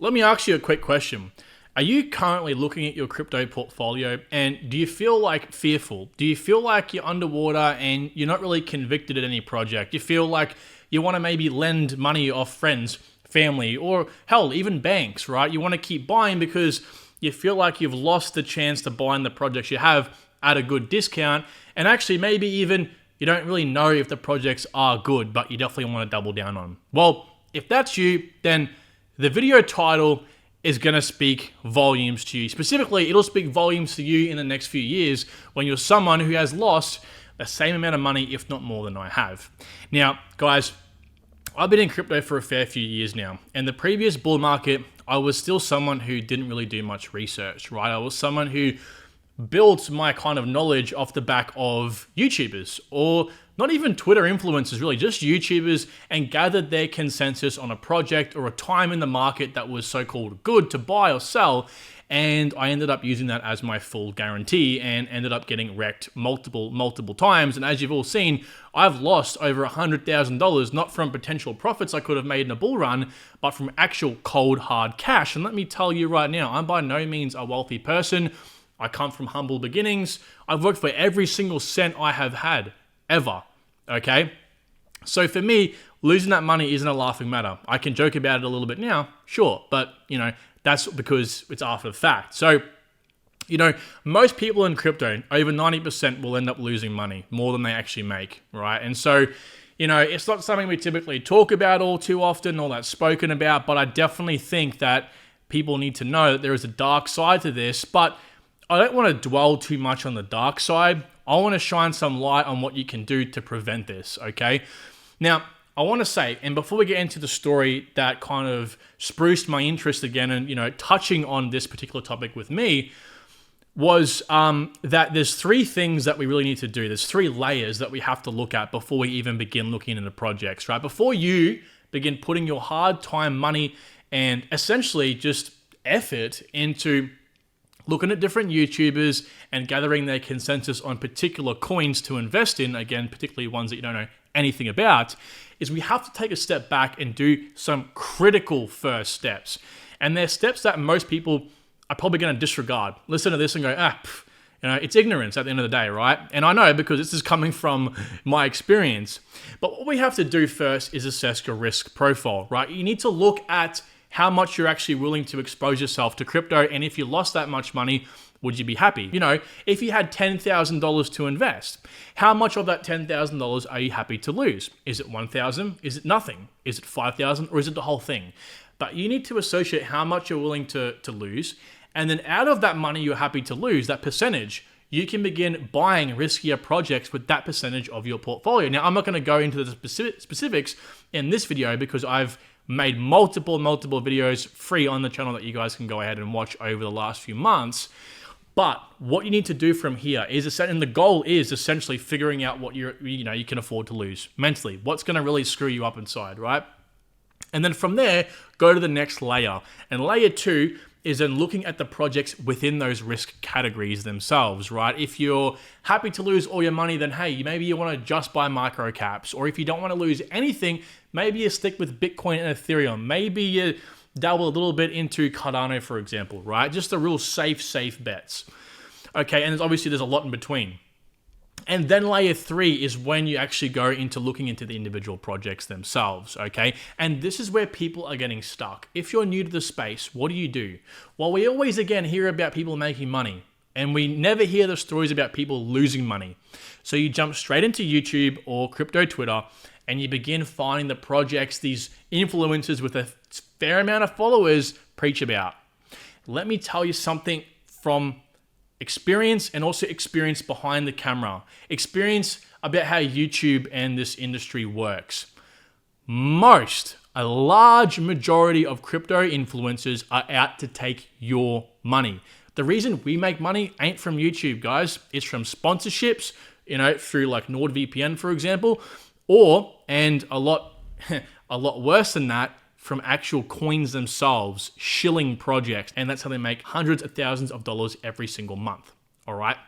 Let me ask you a quick question. Are you currently looking at your crypto portfolio and do you feel like fearful? Do you feel like you're underwater and you're not really convicted at any project? You feel like you want to maybe lend money off friends, family, or hell, even banks, right? You want to keep buying because you feel like you've lost the chance to buy in the projects you have at a good discount. And actually, maybe even you don't really know if the projects are good, but you definitely want to double down on them. Well, if that's you, then the video title is going to speak volumes to you. Specifically, it'll speak volumes to you in the next few years when you're someone who has lost the same amount of money, if not more than I have. Now, guys, I've been in crypto for a fair few years now. And the previous bull market, I was still someone who didn't really do much research, right? I was someone who built my kind of knowledge off the back of YouTubers, or not even Twitter influencers, really, just YouTubers, and gathered their consensus on a project or a time in the market that was so-called good to buy or sell. And I ended up using that as my full guarantee and ended up getting wrecked multiple times. And as you've all seen, I've lost over $100,000, not from potential profits I could have made in a bull run, but from actual cold, hard cash. And let me tell you right now, I'm by no means a wealthy person. I come from humble beginnings. I've worked for every single cent I have had, ever, okay? So for me, losing that money isn't a laughing matter. I can joke about it a little bit now, sure, but, that's because it's after the fact. So, most people in crypto, over 90% will end up losing money, more than they actually make, right? And so, it's not something we typically talk about all too often, or that's spoken about, but I definitely think that people need to know that there is a dark side to this, but I don't want to dwell too much on the dark side. I want to shine some light on what you can do to prevent this, okay? Now, I want to say, and before we get into the story that kind of spruced my interest again and, touching on this particular topic with me, was that there's three things that we really need to do. There's three layers that we have to look at before we even begin looking into projects, right? Before you begin putting your hard time, money, and essentially just effort into looking at different YouTubers and gathering their consensus on particular coins to invest in, again, particularly ones that you don't know anything about, is we have to take a step back and do some critical first steps. And they're steps that most people are probably going to disregard. Listen to this and go, it's ignorance at the end of the day, right? And I know because this is coming from my experience. But what we have to do first is assess your risk profile, right? You need to look at how much you're actually willing to expose yourself to crypto. And if you lost that much money, would you be happy? If you had $10,000 to invest, how much of that $10,000 are you happy to lose? Is it $1,000? Is it nothing? Is it $5,000? Or is it the whole thing? But you need to associate how much you're willing to lose. And then out of that money you're happy to lose, that percentage, you can begin buying riskier projects with that percentage of your portfolio. Now, I'm not going to go into the specifics in this video because I've made multiple videos free on the channel that you guys can go ahead and watch over the last few months. But what you need to do from here is, and the goal is essentially figuring out what you can afford to lose mentally. What's going to really screw you up inside, right? And then from there, go to the next layer. And layer 2 is then looking at the projects within those risk categories themselves, right? If you're happy to lose all your money, then hey, maybe you want to just buy micro caps. Or if you don't want to lose anything, maybe you stick with Bitcoin and Ethereum. Maybe you dabble a little bit into Cardano, for example, right? Just the real safe bets. Okay, and obviously there's a lot in between. And then layer 3 is when you actually go into looking into the individual projects themselves, okay? And this is where people are getting stuck. If you're new to the space, what do? Well, we always, again, hear about people making money, and we never hear the stories about people losing money. So you jump straight into YouTube or crypto Twitter, and you begin finding the projects these influencers with a fair amount of followers preach about. Let me tell you something from experience, and also experience behind the camera. Experience about how YouTube and this industry works. A large majority of crypto influencers are out to take your money. The reason we make money ain't from YouTube, guys. It's from sponsorships, through like NordVPN, for example, and a lot worse than that, from actual coins themselves, shilling projects. And that's how they make hundreds of thousands of dollars every single month, all right?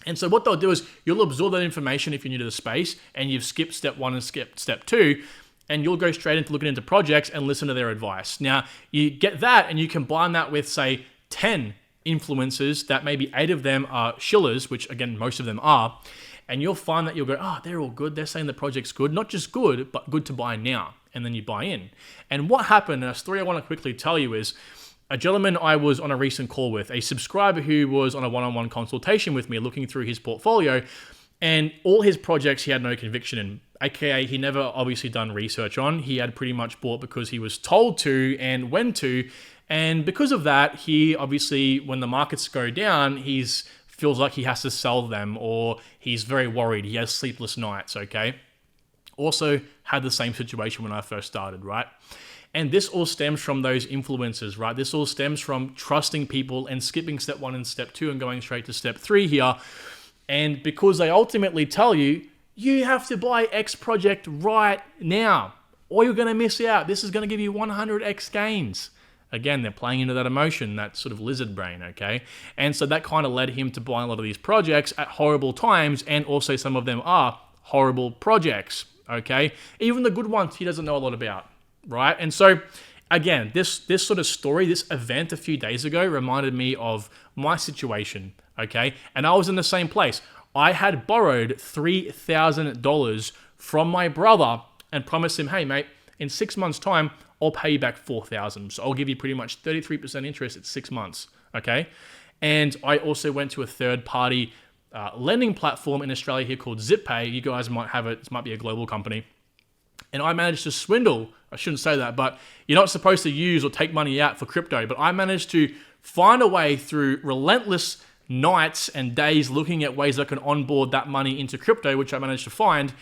And so what they'll do is you'll absorb that information if you're new to the space and you've skipped step 1 and skipped step 2, and you'll go straight into looking into projects and listen to their advice. Now, you get that and you combine that with, say, 10 influencers that maybe 8 of them are shillers, which again, most of them are, and you'll find that you'll go, oh, they're all good. They're saying the project's good. Not just good, but good to buy now. And then you buy in. And what happened, and a story I want to quickly tell you is, a gentleman I was on a recent call with, a subscriber who was on a one-on-one consultation with me, looking through his portfolio, and all his projects he had no conviction in, aka he never obviously done research on. He had pretty much bought because he was told to and when to, and because of that, he obviously, when the markets go down, he's feels like he has to sell them, or he's very worried. He has sleepless nights, okay? Also had the same situation when I first started, right? And this all stems from those influencers, right? This all stems from trusting people and skipping step 1 and step 2 and going straight to step 3 here. And because they ultimately tell you, you have to buy X project right now, or you're going to miss out. This is going to give you 100X gains. Again, they're playing into that emotion, that sort of lizard brain, okay? And so that kind of led him to buy a lot of these projects at horrible times, and also some of them are horrible projects, okay? Even the good ones he doesn't know a lot about, right? And so, again, this sort of story, this event a few days ago reminded me of my situation, okay? And I was in the same place. I had borrowed $3,000 from my brother and promised him, hey, mate, in 6 months' time, I'll pay you back $4,000. So I'll give you pretty much 33% interest at 6 months, okay? And I also went to a third-party lending platform in Australia here called 𝗡cie. You guys might have it. This might be a global company. And I managed to swindle, I shouldn't say that, but you're not supposed to use or take money out for crypto. But I managed to find a way through relentless nights and days looking at ways I can onboard that money into crypto, which I managed to find,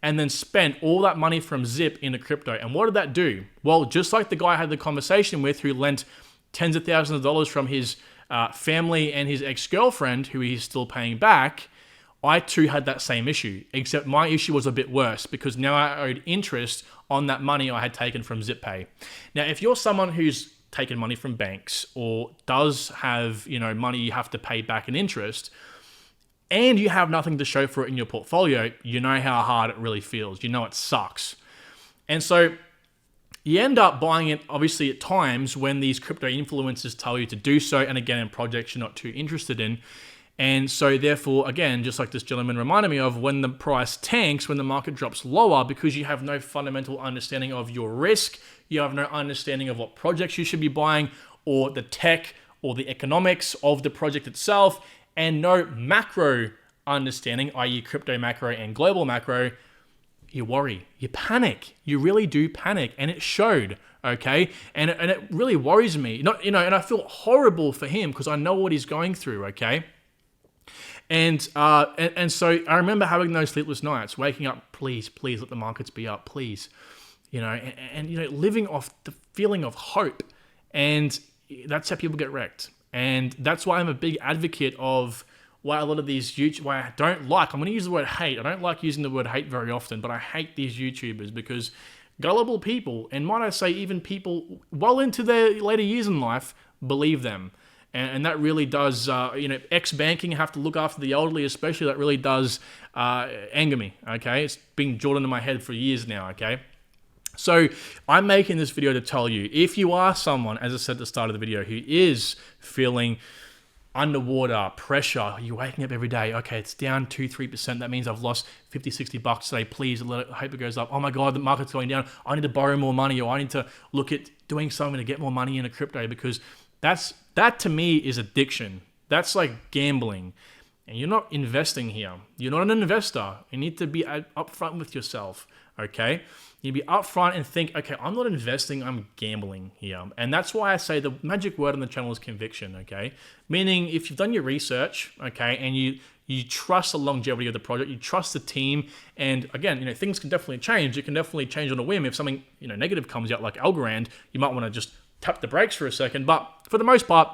and then spent all that money from Zip into crypto. And what did that do? Well, just like the guy I had the conversation with who lent tens of thousands of dollars from his family and his ex-girlfriend, who he's still paying back, I too had that same issue, except my issue was a bit worse because now I owed interest on that money I had taken from 𝗡cie. Now, if you're someone who's taken money from banks or does have, money you have to pay back in interest, and you have nothing to show for it in your portfolio, you know how hard it really feels. You know it sucks. And so you end up buying it, obviously, at times when these crypto influencers tell you to do so, and again, in projects you're not too interested in. And so therefore, again, just like this gentleman reminded me of, when the price tanks, when the market drops lower, because you have no fundamental understanding of your risk, you have no understanding of what projects you should be buying, or the tech, or the economics of the project itself, and no macro understanding, i.e. crypto macro and global macro, you worry, you panic. You really do panic, and it showed, okay? And it really worries me. And I feel horrible for him because I know what he's going through, okay? And so I remember having those sleepless nights, waking up, please let the markets be up, please. And living off the feeling of hope. And that's how people get wrecked. And that's why I'm a big advocate of why a lot of these why I don't like, I'm going to use the word hate. I don't like using the word hate very often, but I hate these YouTubers because gullible people, and might I say even people well into their later years in life, believe them. And that really does, ex-banking have to look after the elderly, especially. That really does anger me, okay? It's been drilled into my head for years now, okay? So I'm making this video to tell you, if you are someone, as I said at the start of the video, who is feeling underwater, pressure, you're waking up every day, okay, it's down 2-3%, that means I've lost $50-$60 today, please, I hope it goes up. Oh my God, the market's going down, I need to borrow more money, or I need to look at doing something to get more money into crypto, because that to me is addiction. That's like gambling. And you're not investing here. You're not an investor. You need to be upfront with yourself, okay? You be upfront and think, okay, I'm not investing, I'm gambling here. And that's why I say the magic word on the channel is conviction, okay? Meaning if you've done your research, okay, and you trust the longevity of the project, you trust the team, and again, things can definitely change. It can definitely change on a whim. If something, negative comes out like 𝗡cie𝗿𝗩𝗪, you might want to just tap the brakes for a second. But for the most part,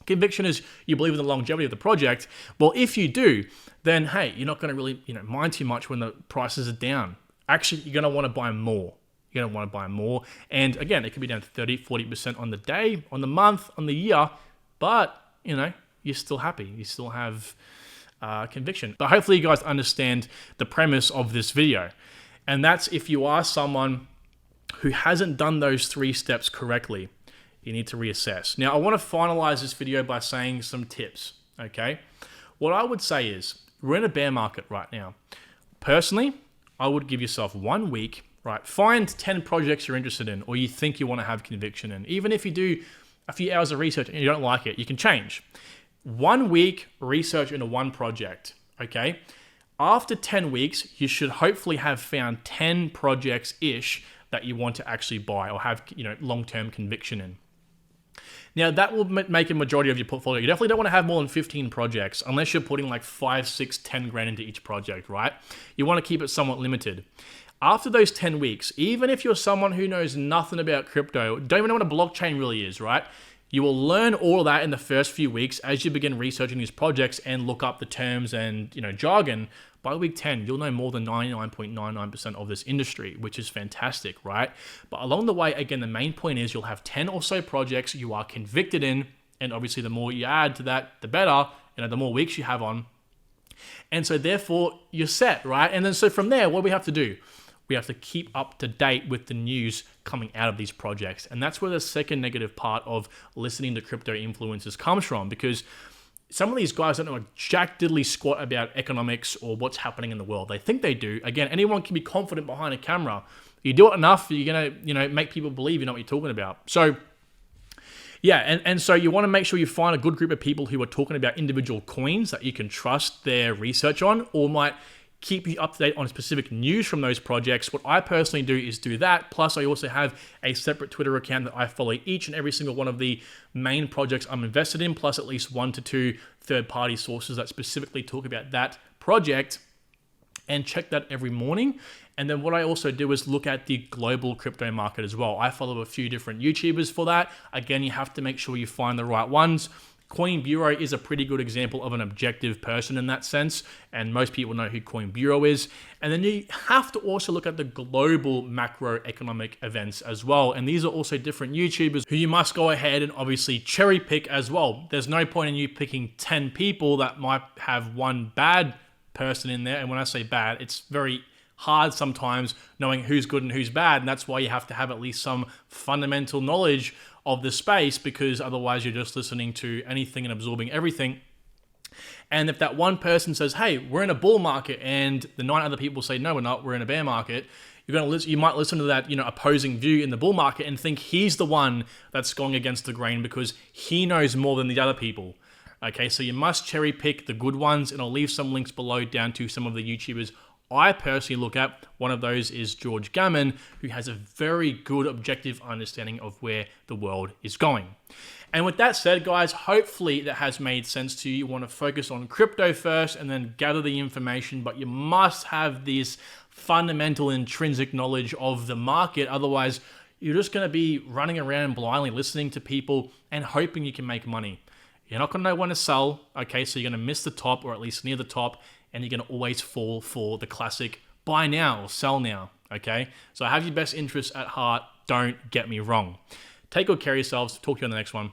conviction is you believe in the longevity of the project. Well, if you do, then hey, you're not going to really, mind too much when the prices are down. Actually, you're going to want to buy more. You're going to want to buy more. And again, it could be down to 30-40% on the day, on the month, on the year, but you're still happy. You still have conviction. But hopefully you guys understand the premise of this video. And that's if you are someone who hasn't done those 3 steps correctly, you need to reassess. Now, I want to finalize this video by saying some tips, okay? What I would say is, we're in a bear market right now. Personally, I would give yourself 1 week, right? Find 10 projects you're interested in or you think you want to have conviction in. Even if you do a few hours of research and you don't like it, you can change. 1 week research into one project, okay? After 10 weeks, you should hopefully have found 10 projects-ish that you want to actually buy or have, long-term conviction in. Now, that will make a majority of your portfolio. You definitely don't want to have more than 15 projects unless you're putting like 5, 6, 10 grand into each project, right? You want to keep it somewhat limited. After those 10 weeks, even if you're someone who knows nothing about crypto, don't even know what a blockchain really is, right? You will learn all of that in the first few weeks as you begin researching these projects and look up the terms and jargon. By week 10, you'll know more than 99.99% of this industry, which is fantastic, right? But along the way, again, the main point is you'll have 10 or so projects you are convicted in, and obviously the more you add to that, the better, the more weeks you have on. And so therefore, you're set, right? And then so from there, what do we have to do? We have to keep up to date with the news coming out of these projects. And that's where the second negative part of listening to crypto influencers comes from, because some of these guys don't know a jack diddly squat about economics or what's happening in the world. They think they do. Again, anyone can be confident behind a camera. You do it enough, you're gonna, make people believe you know what you're talking about. So, yeah, and so you want to make sure you find a good group of people who are talking about individual coins that you can trust their research on, or might keep you up to date on specific news from those projects. What I personally do is do that. Plus, I also have a separate Twitter account that I follow each and every single one of the main projects I'm invested in, plus at least 1 to 2 third-party sources that specifically talk about that project, and check that every morning. And then what I also do is look at the global crypto market as well. I follow a few different YouTubers for that. Again, you have to make sure you find the right ones. Coin Bureau is a pretty good example of an objective person in that sense, and most people know who Coin Bureau is. And then you have to also look at the global macroeconomic events as well, and these are also different YouTubers who you must go ahead and obviously cherry pick as well. There's no point in you picking 10 people that might have one bad person in there, and when I say bad, it's very hard sometimes knowing who's good and who's bad, and that's why you have to have at least some fundamental knowledge of the space, because otherwise you're just listening to anything and absorbing everything. And if that one person says, hey, we're in a bull market, and the 9 other people say, no, we're not, we're in a bear market, you might listen to that opposing view in the bull market and think he's the one that's going against the grain because he knows more than the other people. Okay, so you must cherry pick the good ones, and I'll leave some links below down to some of the YouTubers I personally look at. One of those is George Gammon, who has a very good objective understanding of where the world is going. And with that said, guys, hopefully that has made sense to you. You want to focus on crypto first and then gather the information, but you must have this fundamental intrinsic knowledge of the market. Otherwise, you're just going to be running around blindly listening to people and hoping you can make money. You're not going to know when to sell, okay? So you're going to miss the top, or at least near the top, and you're going to always fall for the classic buy now or sell now, okay? So have your best interests at heart. Don't get me wrong. Take good care of yourselves. Talk to you on the next one.